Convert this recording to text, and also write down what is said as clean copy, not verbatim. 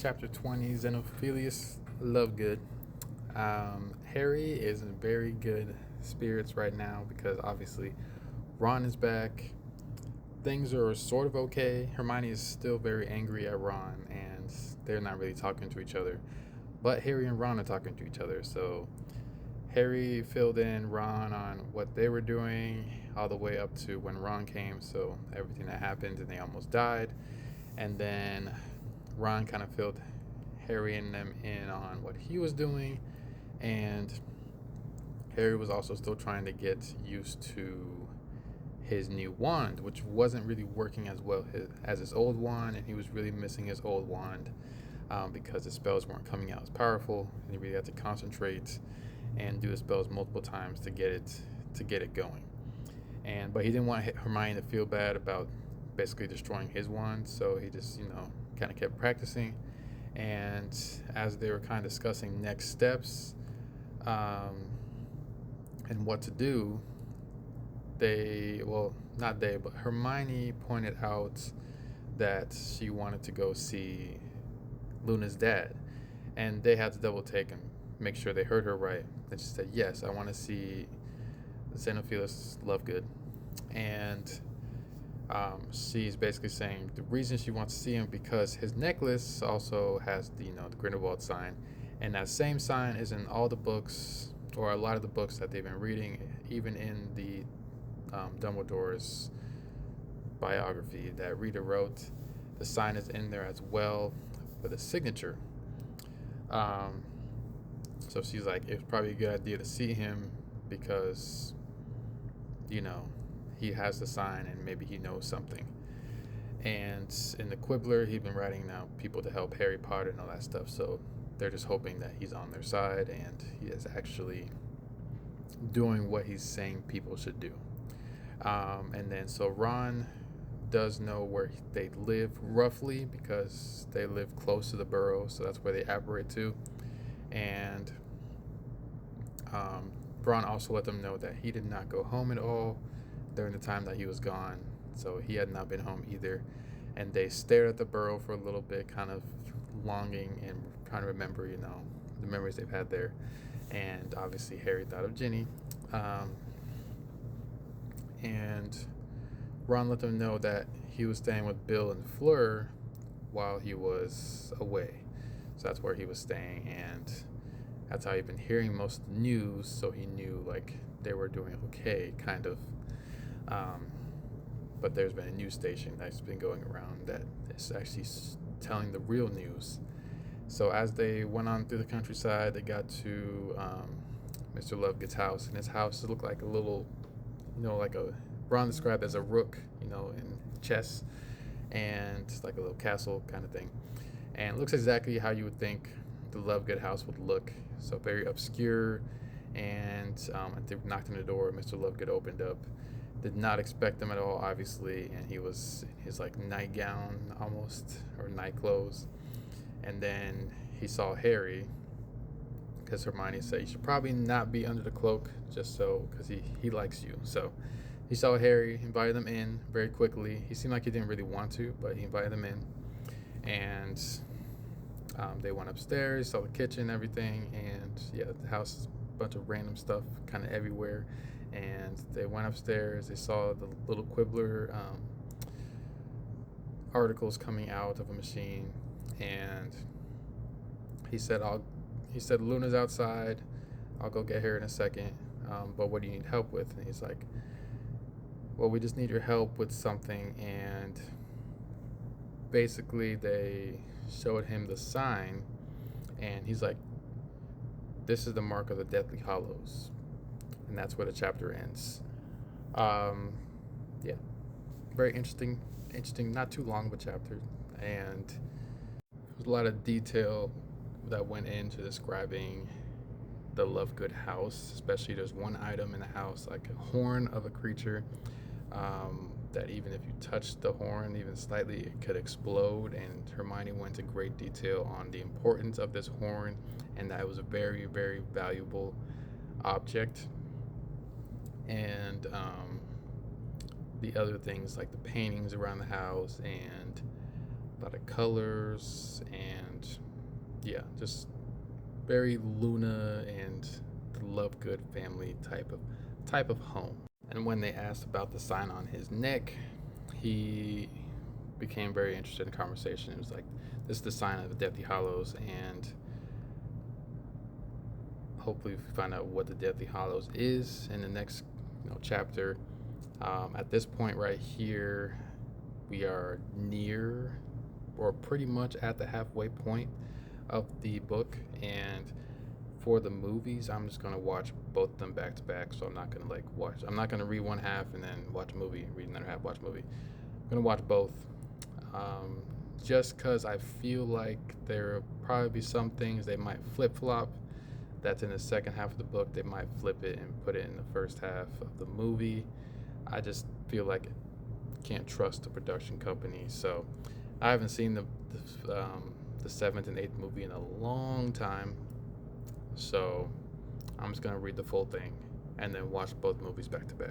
Chapter 20, Xenophilius Lovegood. Harry is in very good spirits right now because obviously Ron is back. Things are sort of okay. Hermione is still very angry at Ron, and they're not really talking to each other. But Harry and Ron are talking to each other, so Harry filled in Ron on what they were doing all the way up to when Ron came, so everything that happened and they almost died. And then Ron kind of filled Harry and them in on what he was doing, and Harry was also still trying to get used to his new wand, which wasn't really working as well as his old wand, and he was really missing his old wand because the spells weren't coming out as powerful, and he really had to concentrate and do the spells multiple times to get it going. But he didn't want Hermione to feel bad about basically destroying his wand, so he just kind of kept practicing. And as they were kind of discussing next steps and what to do, not they, but Hermione pointed out that she wanted to go see Luna's dad, and they had to double take and make sure they heard her right. And she said, "Yes, I want to see Xenophilus Lovegood," and she's basically saying the reason she wants to see him because his necklace also has the Grindelwald sign, and that same sign is in all the books or a lot of the books that they've been reading, even in the Dumbledore's biography that Rita wrote. The sign is in there as well with a signature. Um, so she's like, it's probably a good idea to see him because you know he has the sign and maybe he knows something. And in the Quibbler, he's been writing now people to help Harry Potter and all that stuff. So they're just hoping that he's on their side and he is actually doing what he's saying people should do. And then so Ron does know where they live roughly because they live close to the burrow, so that's where they apparate to. And Ron also let them know that he did not go home at all during the time that he was gone, so he had not been home either. And they stared at the burrow for a little bit, kind of longing and trying to remember, the memories they've had there. And obviously, Harry thought of Ginny. And Ron let them know that he was staying with Bill and Fleur while he was away. So that's where he was staying, and that's how he'd been hearing most of the news, so he knew they were doing okay, kind of. But there's been a news station that's been going around that is actually telling the real news. So as they went on through the countryside, they got to Mr. Lovegood's house, and his house looked like a little, like a Ron described as a rook, in chess, and like a little castle kind of thing. And it looks exactly how you would think the Lovegood house would look. So very obscure. And they knocked on the door. Mr. Lovegood opened up. Did not expect them at all, obviously, and he was in his nightgown almost, or night clothes. And then he saw Harry, because Hermione said you should probably not be under the cloak, just so, because he likes you. So he saw Harry, invited them in very quickly. He seemed like he didn't really want to, but he invited them in. And they went upstairs, saw the kitchen, everything, and yeah, the house is a bunch of random stuff kind of everywhere. And they went upstairs, they saw the little Quibbler articles coming out of a machine, and he said, Luna's outside, I'll go get her in a second, but what do you need help with? And he's like, well, we just need your help with something. And basically they showed him the sign, and he's like, this is the mark of the Deathly Hallows. And that's where the chapter ends. Yeah, very interesting, not too long of a chapter, and there's a lot of detail that went into describing the Lovegood house. Especially there's one item in the house, like a horn of a creature, that even if you touched the horn even slightly, it could explode. And Hermione went into great detail on the importance of this horn and that it was a very, very valuable object. And the other things like the paintings around the house and a lot of colors and yeah, just very Luna and the Lovegood family type of home. And when they asked about the sign on his neck, he became very interested in conversation. It was like, this is the sign of the Deathly Hallows, and hopefully we find out what the Deathly Hallows is in the next chapter. At this point right here, we are near or pretty much at the halfway point of the book, and for the movies, I'm just gonna watch both of them back to back. So I'm not gonna I'm not gonna read one half and then watch a movie, read another half, watch a movie. I'm gonna watch both, um, just because I feel like there'll probably be some things they might flip flop. That's in the second half of the book. They might flip it and put it in the first half of the movie. I just feel like can't trust the production company. So I haven't seen the seventh and eighth movie in a long time. So I'm just gonna read the full thing and then watch both movies back to back.